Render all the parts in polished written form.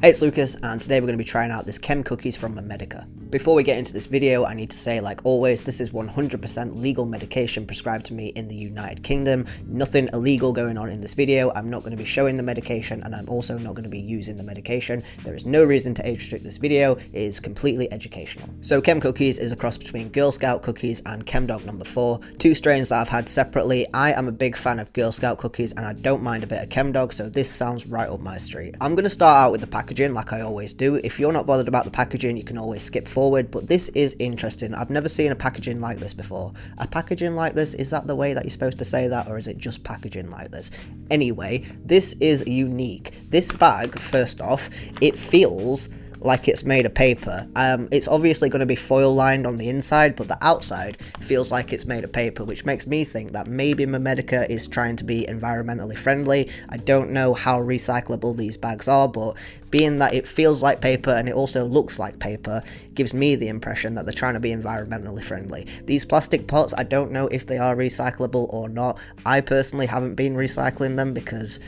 Hey, it's Lucas, and today we're going to be trying out this Chem Cookies from Mamedica. Before we get into this video, I need to say, like always, this is 100% legal medication prescribed to me in the United Kingdom. Nothing illegal going on in this video. I'm not going to be showing the medication, and I'm also not going to be using the medication. There is no reason to age restrict this video. It is completely educational. So Chem Cookies is a cross between Girl Scout cookies and Chem Dog number 4, two strains that I've had separately. I am a big fan of Girl Scout cookies, and I don't mind a bit of Chem Dog, so this sounds right up my street. I'm going to start out with the packaging like I always do. If you're not bothered about the packaging, you can always skip forward, but this is interesting. I've never seen a packaging like this before. A packaging like this, is that the way that you're supposed to say that, or is it just packaging like this? Anyway, this is unique. This bag, first off, it feels like it's made of paper. It's obviously going to be foil lined on the inside, but the outside feels like it's made of paper, which makes me think that maybe Mamedica is trying to be environmentally friendly. I don't know how recyclable these bags are, but being that it feels like paper and it also looks like paper gives me the impression that they're trying to be environmentally friendly. These plastic pots, I don't know if they are recyclable or not. I personally haven't been recycling them because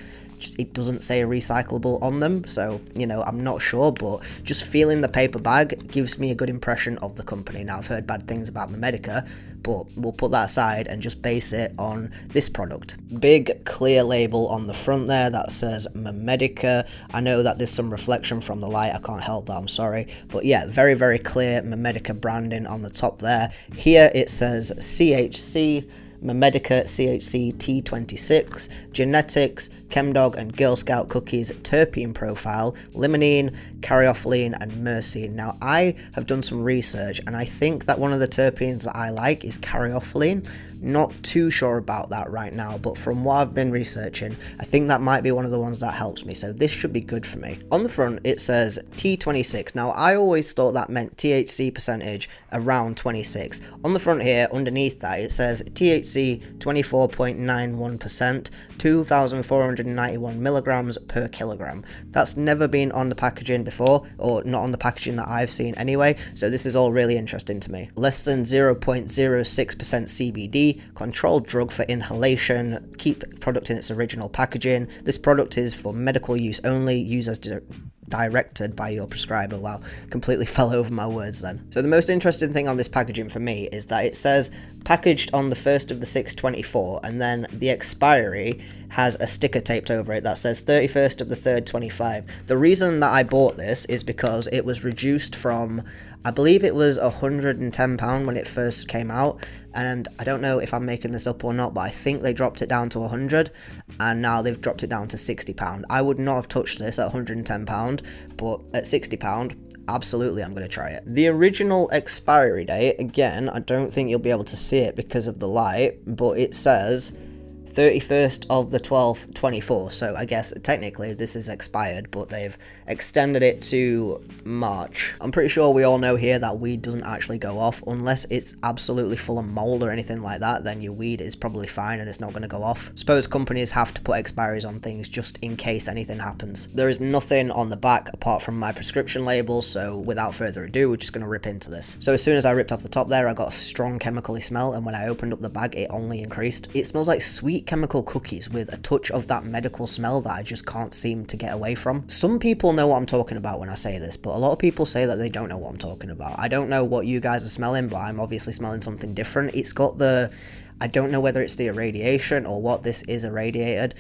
it doesn't say recyclable on them, so you know, I'm not sure, but just feeling the paper bag gives me a good impression of the company. Now, I've heard bad things about Mamedica, but we'll put that aside and just base it on this product. Big clear label on the front there that says Mamedica. I know that there's some reflection from the light, I can't help that, I'm sorry, but yeah, very, very clear Mamedica branding on the top there. Here it says CHC, Mamedica CHC T26, genetics, Chemdog and Girl Scout cookies, terpene profile, limonene, caryophyllene and myrcene. Now, I have done some research and I think that one of the terpenes that I like is caryophyllene. Not too sure about that right now, but from what I've been researching, I think that might be one of the ones that helps me, so this should be good for me. On the front, it says T26. Now, I always thought that meant THC percentage around 26. On the front here, underneath that, it says THC 24.91%, 2,491 milligrams per kilogram. That's never been on the packaging before, or not on the packaging that I've seen anyway, so this is all really interesting to me. Less than 0.06% CBD, controlled drug for inhalation, keep product in its original packaging. This product is for medical use only, use as directed by your prescriber. Wow, completely fell over my words then. So the most interesting thing on this packaging for me is that it says packaged on the 1st of the 6th 24, and then the expiry has a sticker taped over it that says 31st of the 3rd 25. The reason that I bought this is because it was reduced from, I believe it was £110 when it first came out, and I don't know if I'm making this up or not, but I think they dropped it down to 100, and now they've dropped it down to £60. I would not have touched this at £110, but at £60, absolutely, I'm going to try it. The original expiry date, again, I don't think you'll be able to see it because of the light, but it says 31st of the 12th 24, so I guess technically this is expired, but they've extended it to March. I'm pretty sure we all know here that weed doesn't actually go off unless it's absolutely full of mold or anything like that. Then your weed is probably fine and it's not going to go off. Suppose companies have to put expiries on things just in case anything happens. There is nothing on the back apart from my prescription label, so without further ado, we're just going to rip into this. So as soon as I ripped off the top there, I got a strong chemically smell, and when I opened up the bag, it only increased. It smells like sweet chemical cookies with a touch of that medical smell that I just can't seem to get away from. Some people know what I'm talking about when I say this, but a lot of people say that they don't know what I'm talking about. I don't know what you guys are smelling, but I'm obviously smelling something different. It's got the, I don't know whether it's the irradiation or what this is irradiated.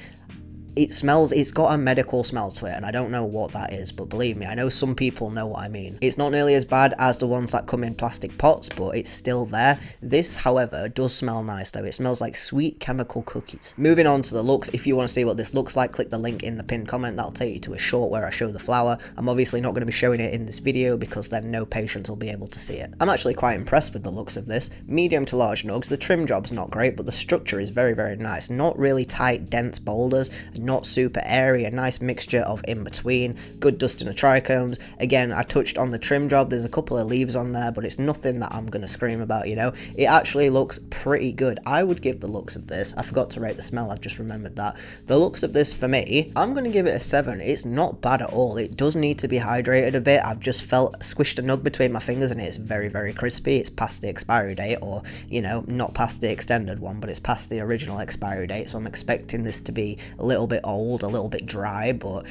It smells, it's got a medical smell to it, and I don't know what that is, but believe me, I know some people know what I mean. It's not nearly as bad as the ones that come in plastic pots, but it's still there. This, however, does smell nice though. It smells like sweet chemical cookies. Moving on to the looks, if you want to see what this looks like, click the link in the pinned comment. That'll take you to a short where I show the flower. I'm obviously not going to be showing it in this video because then no patient will be able to see it. I'm actually quite impressed with the looks of this. Medium to large nugs. The trim job's not great, but the structure is very, very nice. Not really tight, dense boulders, not super airy, a nice mixture of in between, good dust in the trichomes. Again, I touched on the trim job, there's a couple of leaves on there, but it's nothing that I'm gonna scream about, you know. It actually looks pretty good. I would give the looks of this, I forgot to rate the smell, I've just remembered that. The looks of this for me, I'm gonna give it a 7. It's not bad at all. It does need to be hydrated a bit. I've just squished a nug between my fingers and it's very, very crispy. It's past the expiry date, or, you know, not past the extended one, but it's past the original expiry date, so I'm expecting this to be a little bit old, a little bit dry, but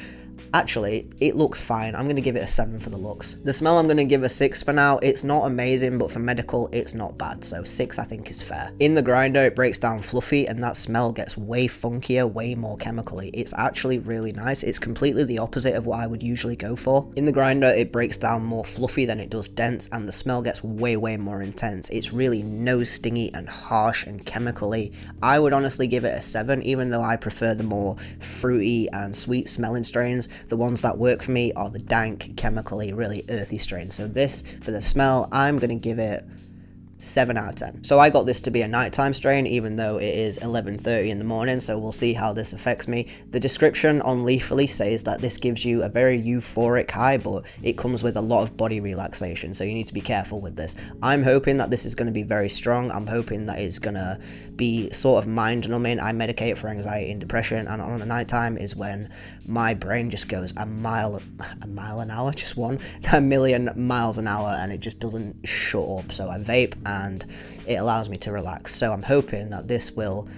Actually, it looks fine. I'm going to give it a 7 for the looks. The smell, I'm going to give a 6 for now. It's not amazing, but for medical, it's not bad. So 6, I think, is fair. In the grinder, it breaks down fluffy, and that smell gets way funkier, way more chemically. It's actually really nice. It's completely the opposite of what I would usually go for. In the grinder, it breaks down more fluffy than it does dense, and the smell gets way more intense. It's really nose stingy and harsh and chemically. I would honestly give it a 7, even though I prefer the more fruity and sweet smelling strains. The ones that work for me are the dank, chemically, really earthy strains. So this, for the smell, I'm going to give it 7 out of 10. So I got this to be a nighttime strain, even though it is 11:30 in the morning, so we'll see how this affects me. The description on Leafly says that this gives you a very euphoric high, but it comes with a lot of body relaxation, so you need to be careful with this. I'm hoping that this is going to be very strong. I'm hoping that it's going to be sort of mind numbing. I medicate for anxiety and depression, and on the nighttime is when my brain just goes a mile an hour, just one, a million miles an hour, and it just doesn't shut up. So I vape, and it allows me to relax. So I'm hoping that this will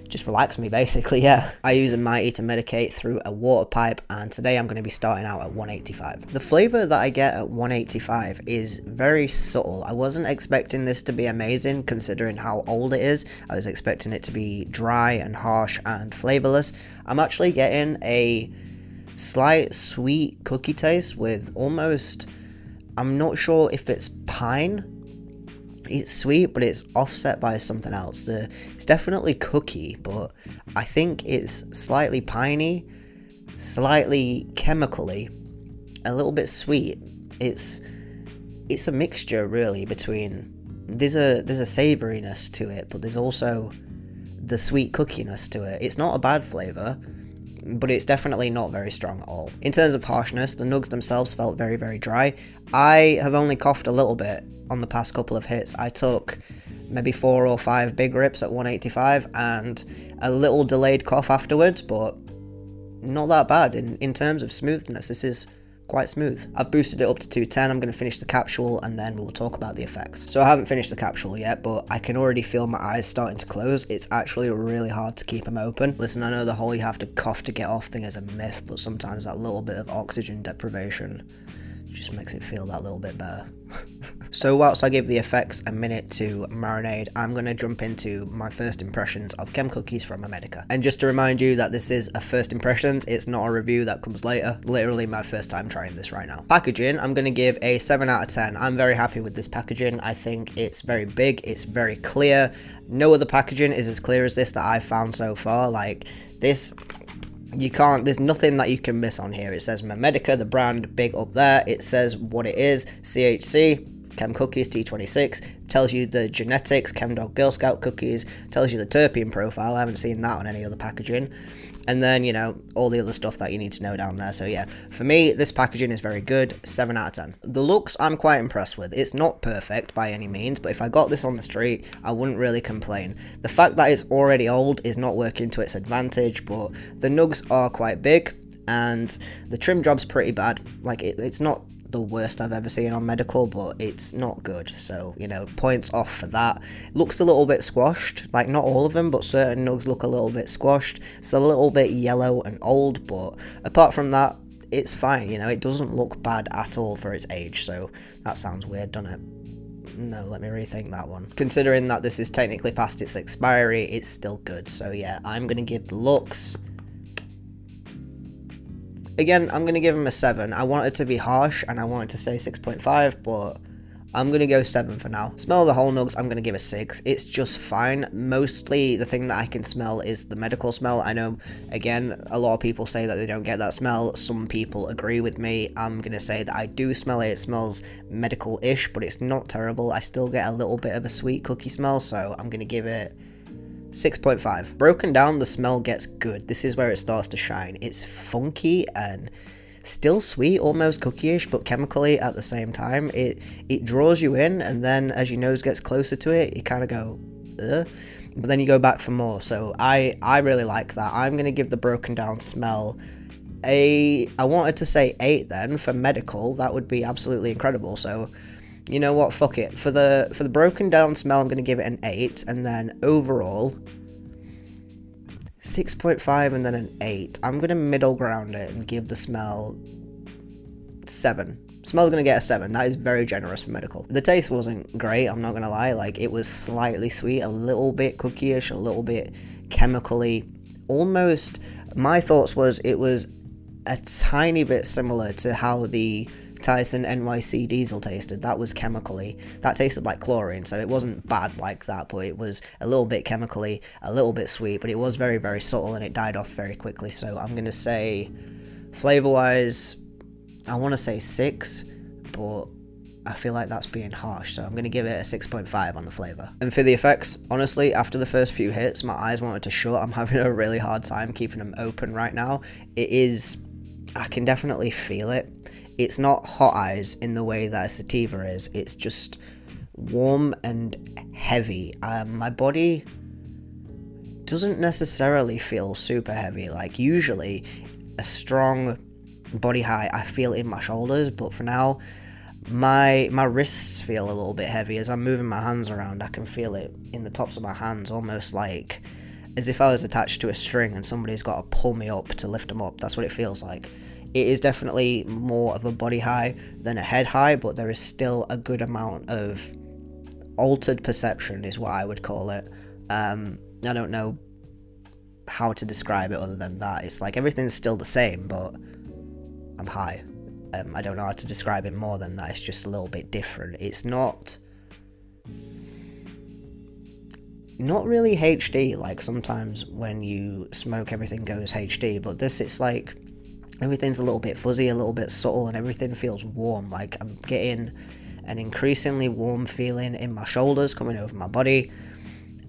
just relax me, basically. Yeah, I use a Mighty to medicate through a water pipe, and today I'm going to be starting out at 185. The flavor that I get at 185 is very subtle. I wasn't expecting this to be amazing considering how old it is. I was expecting it to be dry and harsh and flavorless. I'm actually getting a slight sweet cookie taste with almost, I'm not sure if it's pine. It's sweet, but it's offset by something else. It's definitely cookie, but I think it's slightly piney, slightly chemically, a little bit sweet. It's a mixture really between, there's a savouriness to it, but there's also the sweet cookiness to it. It's not a bad flavour, but it's definitely not very strong at all. In terms of harshness, the nugs themselves felt very dry. I have only coughed a little bit on the past couple of hits. I took maybe 4 or 5 big rips at 185 and a little delayed cough afterwards, but not that bad. In terms of smoothness, this is quite smooth. I've boosted it up to 210. I'm going to finish the capsule and then we'll talk about the effects. So I haven't finished the capsule yet, but I can already feel my eyes starting to close. It's actually really hard to keep them open. Listen, I know the whole you have to cough to get off thing is a myth, but sometimes that little bit of oxygen deprivation just makes it feel that little bit better. So whilst I give the effects a minute to marinate, I'm going to jump into my first impressions of Chem Cookies from Mamedica. And just to remind you that this is a first impressions, it's not a review that comes later. Literally my first time trying this right now. Packaging, I'm going to give a 7 out of 10. I'm very happy with this packaging. I think it's very big, it's very clear. No other packaging is as clear as this that I've found so far. Like this, there's nothing that you can miss on here. It says Mamedica, the brand, big up there. It says what it is, CHC, Chem Cookies, T26, tells you the genetics, Chem Dog Girl Scout cookies, tells you the terpene profile. I haven't seen that on any other packaging. And then, you know, all the other stuff that you need to know down there. So yeah, for me, this packaging is very good, 7 out of 10. The looks, I'm quite impressed with. It's not perfect by any means, but if I got this on the street, I wouldn't really complain. The fact that it's already old is not working to its advantage, but the nugs are quite big, and the trim job's pretty bad. Like, it's not the worst I've ever seen on medical, but it's not good, so, you know, points off for that. It looks a little bit squashed, like not all of them, but certain nugs look a little bit squashed. It's a little bit yellow and old, but apart from that, it's fine. You know, it doesn't look bad at all for its age, so that sounds weird, doesn't it? No, let me rethink that one. Considering that this is technically past its expiry, it's still good, so yeah, I'm gonna give the looks, again, I'm going to give him a 7. I want it to be harsh, and I wanted to say 6.5, but I'm going to go 7 for now. Smell of the whole nugs, I'm going to give a 6. It's just fine. Mostly, the thing that I can smell is the medical smell. I know, again, a lot of people say that they don't get that smell. Some people agree with me. I'm going to say that I do smell it. It smells medical-ish, but it's not terrible. I still get a little bit of a sweet cookie smell, so I'm going to give it 6.5. Broken down, the smell gets good. This is where it starts to shine. It's funky and still sweet, almost cookie-ish, but chemically at the same time. It draws you in, and then as your nose gets closer to it, you kind of go, ugh, but then you go back for more. So I really like that. I'm going to give the broken down smell I wanted to say 8 then for medical. That would be absolutely incredible. So you know what, fuck it. For the broken down smell, I'm going to give it an 8, and then overall, 6.5 and then an 8. I'm going to middle ground it and give the smell 7. Smell's going to get a 7. That is very generous for medical. The taste wasn't great, I'm not going to lie. Like, it was slightly sweet, a little bit cookie-ish, a little bit chemically. Almost, my thoughts was it was a tiny bit similar to how the Tyson NYC diesel tasted. That was chemically, that tasted like chlorine, so it wasn't bad like that, but it was a little bit chemically, a little bit sweet, but it was very, very subtle and it died off very quickly. So I'm going to say, flavor-wise, I want to say 6, but I feel like that's being harsh, so I'm going to give it a 6.5 on the flavor. And for the effects, honestly, after the first few hits, my eyes wanted to shut. I'm having a really hard time keeping them open right now. It is, I can definitely feel it. It's not hot eyes in the way that a sativa is. It's just warm and heavy. My body doesn't necessarily feel super heavy. Like, usually a strong body high I feel in my shoulders, but for now my wrists feel a little bit heavy. As I'm moving my hands around, I can feel it in the tops of my hands, almost like as if I was attached to a string and somebody's got to pull me up to lift them up. That's what it feels like. It is definitely more of a body high than a head high, but there is still a good amount of altered perception is what I would call it. I don't know how to describe it other than that. It's like everything's still the same, but I'm high. I don't know how to describe it more than that. It's just a little bit different. It's not really HD, like sometimes when you smoke everything goes HD, but this, it's like everything's a little bit fuzzy, a little bit subtle, and everything feels warm. Like, I'm getting an increasingly warm feeling in my shoulders coming over my body,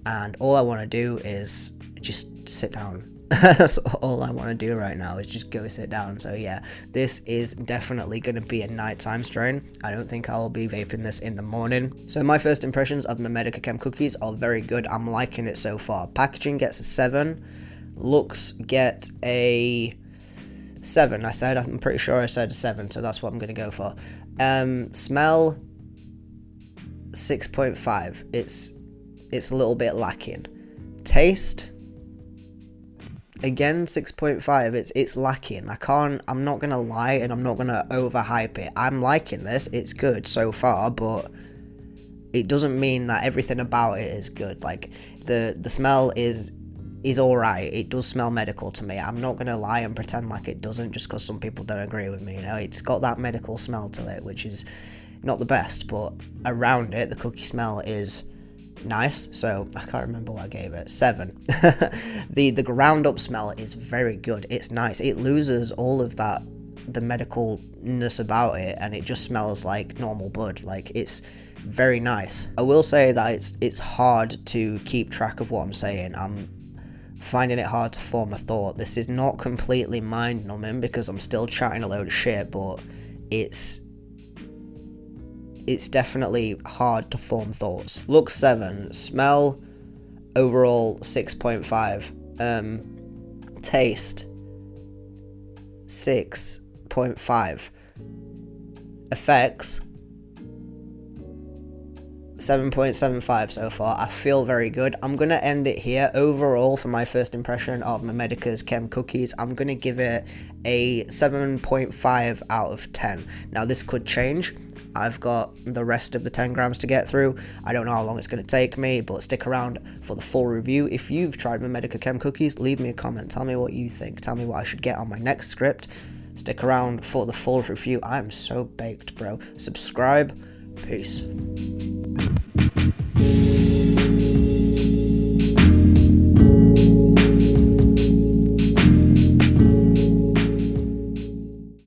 and all I want to do is just sit down. That's all I want to do right now, is just go sit down. So yeah, this is definitely going to be a nighttime strain. I don't think I will be vaping this in the morning. So my first impressions of Mamedica Chem Cookies are very good. I'm liking it so far. Packaging gets a 7. Looks get a 7. I'm pretty sure I said a 7, so that's what I'm going to go for. Smell 6.5. It's a little bit lacking. Taste, again, 6.5. It's lacking. I'm not gonna lie, and I'm not gonna overhype it. I'm liking this. It's good so far, but it doesn't mean that everything about it is good. Like, the smell is alright. It does smell medical to me. I'm not gonna lie and pretend like it doesn't just because some people don't agree with me. You know, it's got that medical smell to it, which is not the best, but around it, the cookie smell is nice. So I can't remember what I gave it. 7. The ground up smell is very good. It's nice. It loses all of that, the medicalness about it, and it just smells like normal bud. Like, it's very nice. I will say that it's hard to keep track of what I'm saying. I'm finding it hard to form a thought. This is not completely mind numbing because I'm still chatting a load of shit, but it's definitely hard to form thoughts. Look 7, smell overall 6.5, taste 6.5, effects 7.75 so far. I feel very good. I'm gonna end it here. Overall, for my first impression of Mamedica's Chem Cookies, I'm gonna give it a 7.5 out of 10. Now, this could change. I've got the rest of the 10 grams to get through. I don't know how long it's going to take me, but stick around for the full review. If you've tried Mamedica Chem Cookies, leave me a comment. Tell me what you think. Tell me what I should get on my next script. Stick around for the full review. I'm so baked, bro. Subscribe. Peace.